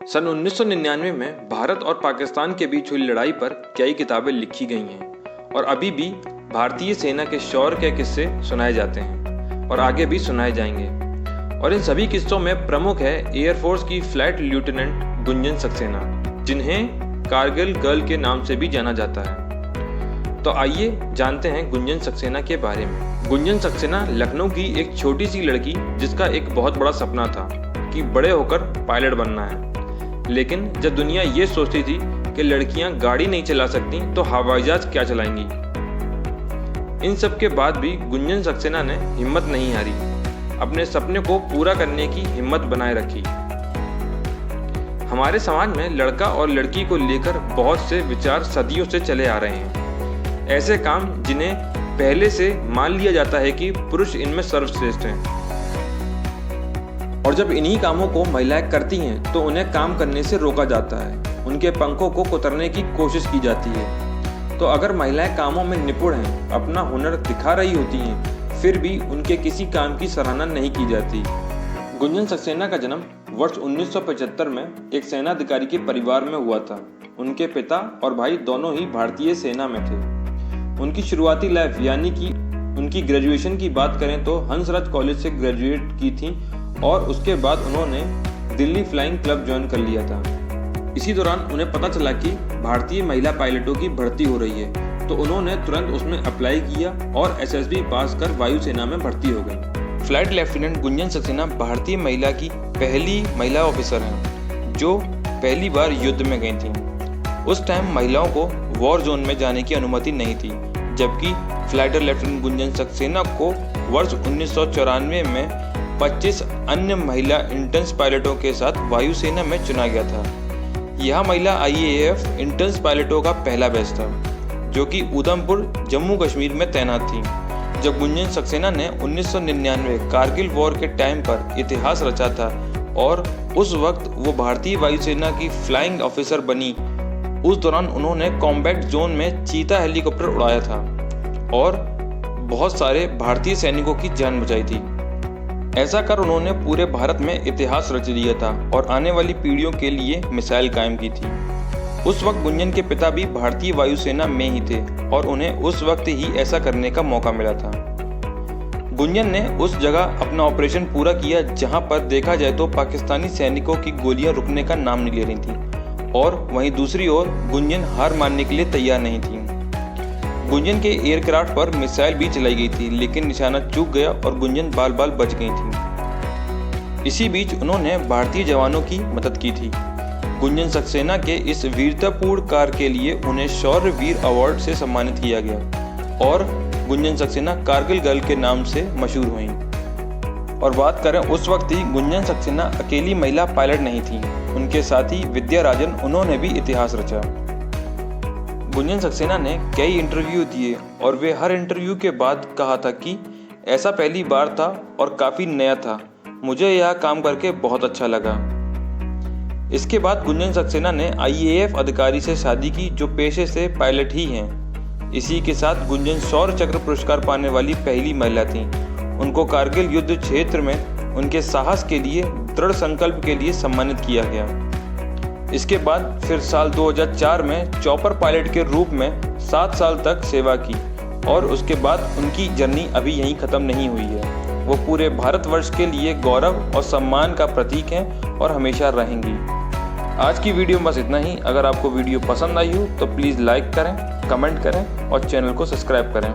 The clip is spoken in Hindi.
सन 1999 में भारत और पाकिस्तान के बीच हुई लड़ाई पर कई किताबें लिखी गई हैं और अभी भी भारतीय सेना के शौर्य के किस्से सुनाए जाते हैं और आगे भी सुनाए जाएंगे। और इन सभी किस्सों में प्रमुख है एयरफोर्स की फ्लाइट लेफ्टिनेंट गुंजन सक्सेना, जिन्हें कारगिल गर्ल के नाम से भी जाना जाता है। तो आइए जानते हैं गुंजन सक्सेना के बारे में। गुंजन सक्सेना लखनऊ की एक छोटी सी लड़की जिसका एक बहुत बड़ा सपना था कि बड़े होकर पायलट बनना है। लेकिन जब दुनिया ये सोचती थी कि लड़कियां गाड़ी नहीं चला सकती तो हवाई जहाज क्या चलाएंगी। इन सब के बाद भी गुंजन सक्सेना ने हिम्मत नहीं हारी, अपने सपने को पूरा करने की हिम्मत बनाए रखी। हमारे समाज में लड़का और लड़की को लेकर बहुत से विचार सदियों से चले आ रहे हैं। ऐसे काम जिन्हें पहले से मान लिया जाता है कि पुरुष इनमें सर्वश्रेष्ठ हैं, और जब इन्हीं कामों को महिलाएं करती हैं तो उन्हें काम करने से रोका जाता है, उनके पंखों को कुतरने की कोशिश की जाती है। तो अगर महिलाएं कामों में निपुण हैं, अपना हुनर दिखा रही होती हैं, फिर भी उनके किसी काम की सराहना नहीं की जाती। गुंजन सक्सेना का जन्म वर्ष 1975 में एक सेना अधिकारी के परिवार में हुआ था। उनके पिता और भाई दोनों ही भारतीय सेना में थे। उनकी शुरुआती लाइफ यानी कि उनकी ग्रेजुएशन की बात करें तो हंसराज कॉलेज से ग्रेजुएट की थी और उसके बाद उन्होंने दिल्ली फ्लाइंग क्लब ज्वाइन कर लिया था। इसी दौरान उन्हें पता चला कि भारतीय महिला पायलटों की भर्ती हो रही है, तो उन्होंने तुरंत उसमें अप्लाई किया और एसएसबी पास कर वायुसेना में भर्ती हो गई। फ्लाइट लेफ्टिनेंट गुंजन सक्सेना भारतीय महिला की पहली महिला ऑफिसर हैं जो पहली बार युद्ध में गई थी। उस टाइम महिलाओं को वॉर जोन में जाने की अनुमति नहीं थी, जबकि फ्लाइटर लेफ्टिनेंट गुंजन सक्सेना को वर्ष 1994 में 25 अन्य महिला इंटर्न्स पायलटों के साथ वायुसेना में चुना गया था। यह महिला IAF इंटर्न्स पायलटों का पहला बैच था, जो कि उधमपुर जम्मू कश्मीर में तैनात थी। जब गुंजन सक्सेना ने 1999 कारगिल वॉर के टाइम पर इतिहास रचा था और उस वक्त वो भारतीय वायुसेना की फ्लाइंग ऑफिसर बनी, उस दौरान उन्होंने कॉम्बैट जोन में चीता हेलीकॉप्टर उड़ाया था और बहुत सारे भारतीय सैनिकों की जान बचाई थी। ऐसा कर उन्होंने पूरे भारत में इतिहास रच दिया था और आने वाली पीढ़ियों के लिए मिसाइल कायम की थी। उस वक्त गुंजन के पिता भी भारतीय वायुसेना में ही थे और उन्हें उस वक्त ही ऐसा करने का मौका मिला था। गुंजन ने उस जगह अपना ऑपरेशन पूरा किया जहां पर देखा जाए तो पाकिस्तानी सैनिकों की गोलियां रुकने का नाम नहीं ले रही थी, और वहीं दूसरी ओर गुंजन हार मानने के लिए तैयार नहीं थी। गुंजन के एयरक्राफ्ट पर मिसाइल भी चलाई गई थी, लेकिन निशाना चूक गया और गुंजन बाल बाल बच गई थी। इसी बीच उन्होंने भारतीय जवानों की मदद की थी। गुंजन सक्सेना के इस वीरतापूर्ण कार्य के लिए उन्हें शौर्य वीर अवार्ड से सम्मानित किया गया और गुंजन सक्सेना कारगिल गर्ल के नाम से मशहूर हुई। और बात करें उस वक्त ही, गुंजन सक्सेना अकेली महिला पायलट नहीं थी, उनके साथ ही विद्या राजन, उन्होंने भी इतिहास रचा। गुंजन सक्सेना ने कई इंटरव्यू दिए और वे हर इंटरव्यू के बाद कहा था कि ऐसा पहली बार था और काफ़ी नया था, मुझे यह काम करके बहुत अच्छा लगा। इसके बाद गुंजन सक्सेना ने IAF अधिकारी से शादी की जो पेशे से पायलट ही हैं। इसी के साथ गुंजन शौर्य चक्र पुरस्कार पाने वाली पहली महिला थी। उनको कारगिल युद्ध क्षेत्र में उनके साहस के लिए, दृढ़ संकल्प के लिए सम्मानित किया गया। इसके बाद फिर साल 2004 में चॉपर पायलट के रूप में 7 साल तक सेवा की और उसके बाद उनकी जर्नी अभी यहीं ख़त्म नहीं हुई है। वो पूरे भारतवर्ष के लिए गौरव और सम्मान का प्रतीक हैं और हमेशा रहेंगी। आज की वीडियो में बस इतना ही। अगर आपको वीडियो पसंद आई हो तो प्लीज़ लाइक करें, कमेंट करें और चैनल को सब्सक्राइब करें।